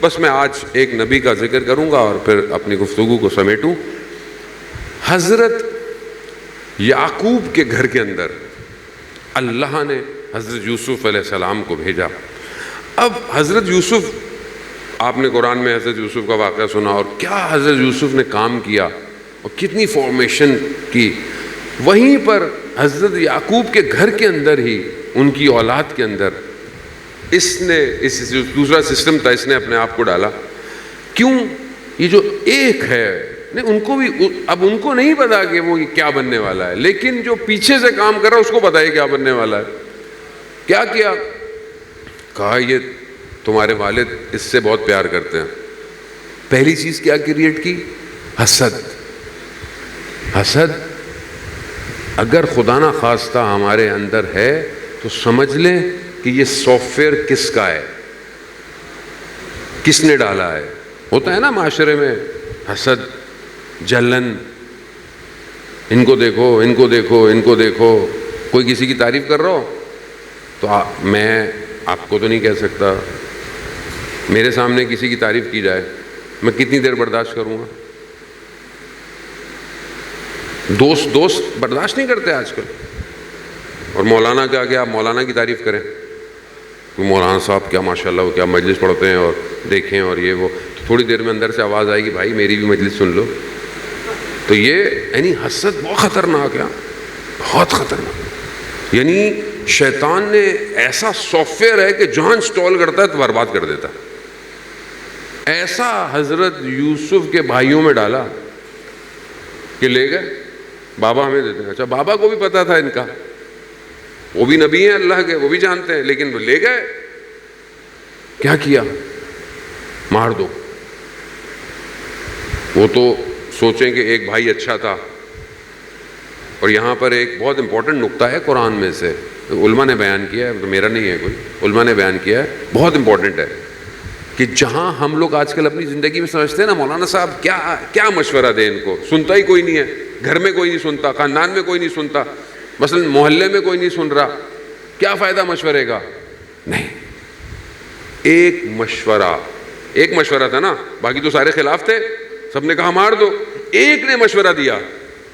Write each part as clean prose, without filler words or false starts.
بس میں آج ایک نبی کا ذکر کروں گا اور پھر اپنی گفتگو کو سمیٹوں. حضرت یعقوب کے گھر کے اندر اللہ نے حضرت یوسف علیہ السلام کو بھیجا. اب حضرت یوسف، آپ نے قرآن میں حضرت یوسف کا واقعہ سنا اور کیا حضرت یوسف نے کام کیا اور کتنی فارمیشن کی. وہیں پر حضرت یعقوب کے گھر کے اندر ہی ان کی اولاد کے اندر اس جو دوسرا سسٹم تھا اس نے اپنے آپ کو ڈالا. کیوں؟ یہ جو ایک ہے ان کو بھی، اب ان کو نہیں پتا کہ وہ کیا بننے والا ہے، لیکن جو پیچھے سے کام کر رہا ہے اس کو پتا ہے کیا بننے والا ہے. کیا کیا؟ کہا یہ تمہارے والد اس سے بہت پیار کرتے ہیں. پہلی چیز کیا کریٹ کی؟ حسد. حسد اگر خدا نہ خواستہ ہمارے اندر ہے تو سمجھ لیں کہ یہ سافٹ ویئر کس کا ہے، کس نے ڈالا ہے. ہوتا ہے نا معاشرے میں حسد، جلن، ان کو دیکھو، ان کو دیکھو، ان کو دیکھو. کوئی کسی کی تعریف کر رہا ہو تو میں آپ کو تو نہیں کہہ سکتا، میرے سامنے کسی کی تعریف کی جائے میں کتنی دیر برداشت کروں گا؟ دوست برداشت نہیں کرتے آج کل. اور مولانا کے آگے آپ مولانا کی تعریف کریں، مولانا صاحب کیا ماشاءاللہ وہ کیا مجلس پڑھتے ہیں اور دیکھیں اور یہ وہ، تو تھوڑی دیر میں اندر سے آواز آئے گی بھائی میری بھی مجلس سن لو. تو یہ یعنی حسد بہت خطرناک ہے، بہت خطرناک. یعنی شیطان نے ایسا سافٹ ویئر ہے کہ جہاں انسٹال کرتا ہے تو برباد کر دیتا ہے. ایسا حضرت یوسف کے بھائیوں میں ڈالا کہ لے گئے بابا ہمیں دیتے ہیں. اچھا بابا کو بھی پتا تھا ان کا، وہ بھی نبی ہیں اللہ کے، وہ بھی جانتے ہیں، لیکن وہ لے گئے. کیا کیا؟ مار دو. وہ تو سوچیں کہ ایک بھائی اچھا تھا. اور یہاں پر ایک بہت امپورٹنٹ نقطہ ہے قرآن میں سے، علماء نے بیان کیا ہے، تو میرا نہیں ہے کوئی، علماء نے بیان کیا ہے، بہت امپورٹنٹ ہے کہ جہاں ہم لوگ آج کل اپنی زندگی میں سمجھتے ہیں نا مولانا صاحب کیا مشورہ دیں ان کو، سنتا ہی کوئی نہیں ہے، گھر میں کوئی نہیں سنتا، خاندان میں کوئی نہیں سنتا، مثلا محلے میں کوئی نہیں سن رہا، کیا فائدہ مشورے کا؟ نہیں، ایک مشورہ تھا نا، باقی تو سارے خلاف تھے، سب نے کہا مار دو. ایک نے مشورہ دیا،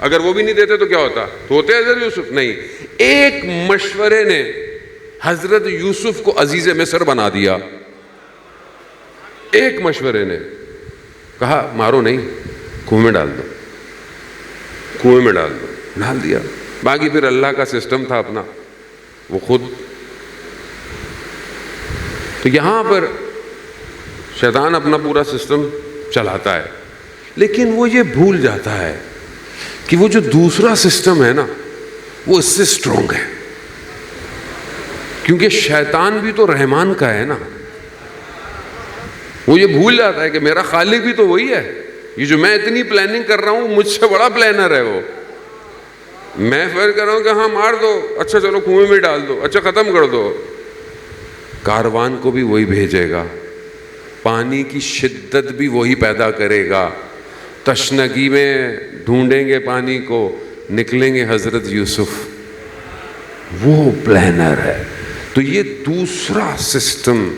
اگر وہ بھی نہیں دیتے تو کیا ہوتا؟ تو ہوتے حضرت یوسف. نہیں، ایک مشورے نے حضرت یوسف کو عزیز مصر بنا دیا. ایک مشورے نے کہا مارو نہیں، کنویں میں ڈال دو، کنویں میں ڈال دو، ڈال دیا. باقی پھر اللہ کا سسٹم تھا اپنا، وہ خود. تو یہاں پر شیطان اپنا پورا سسٹم چلاتا ہے، لیکن وہ یہ بھول جاتا ہے کہ وہ جو دوسرا سسٹم ہے نا وہ اس سے اسٹرانگ ہے، کیونکہ شیطان بھی تو رحمان کا ہے نا. وہ یہ بھول جاتا ہے کہ میرا خالق بھی تو وہی ہے. یہ جو میں اتنی پلاننگ کر رہا ہوں مجھ سے بڑا پلانر ہے وہ. میں فرض کر رہا ہوں کہ ہاں مار دو، اچھا چلو کنویں میں ڈال دو، اچھا ختم کر دو. کاروان کو بھی وہی بھیجے گا، پانی کی شدت بھی وہی پیدا کرے گا. تشنگی میں ڈھونڈیں گے پانی کو، نکلیں گے حضرت یوسف. وہ پلانر ہے. تو یہ دوسرا سسٹم،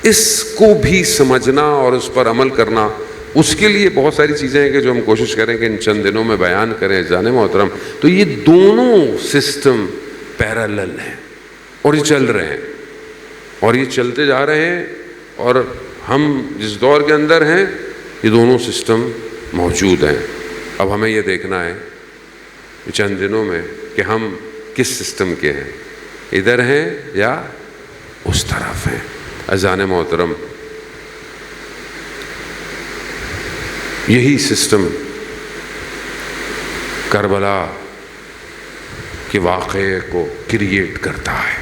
اس کو بھی سمجھنا اور اس پر عمل کرنا، اس کے لیے بہت ساری چیزیں ہیں کہ جو ہم کوشش کریں کہ ان چند دنوں میں بیان کریں جانے محترم. تو یہ دونوں سسٹم پیرالل ہیں اور یہ چل رہے ہیں اور یہ چلتے جا رہے ہیں، اور ہم جس دور کے اندر ہیں یہ دونوں سسٹم موجود ہیں. اب ہمیں یہ دیکھنا ہے چند دنوں میں کہ ہم کس سسٹم کے ہیں، ادھر ہیں یا اس طرف ہیں. اذان محترم، یہی سسٹم کربلا کے واقعے کو کریٹ کرتا ہے.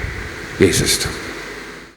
یہی سسٹم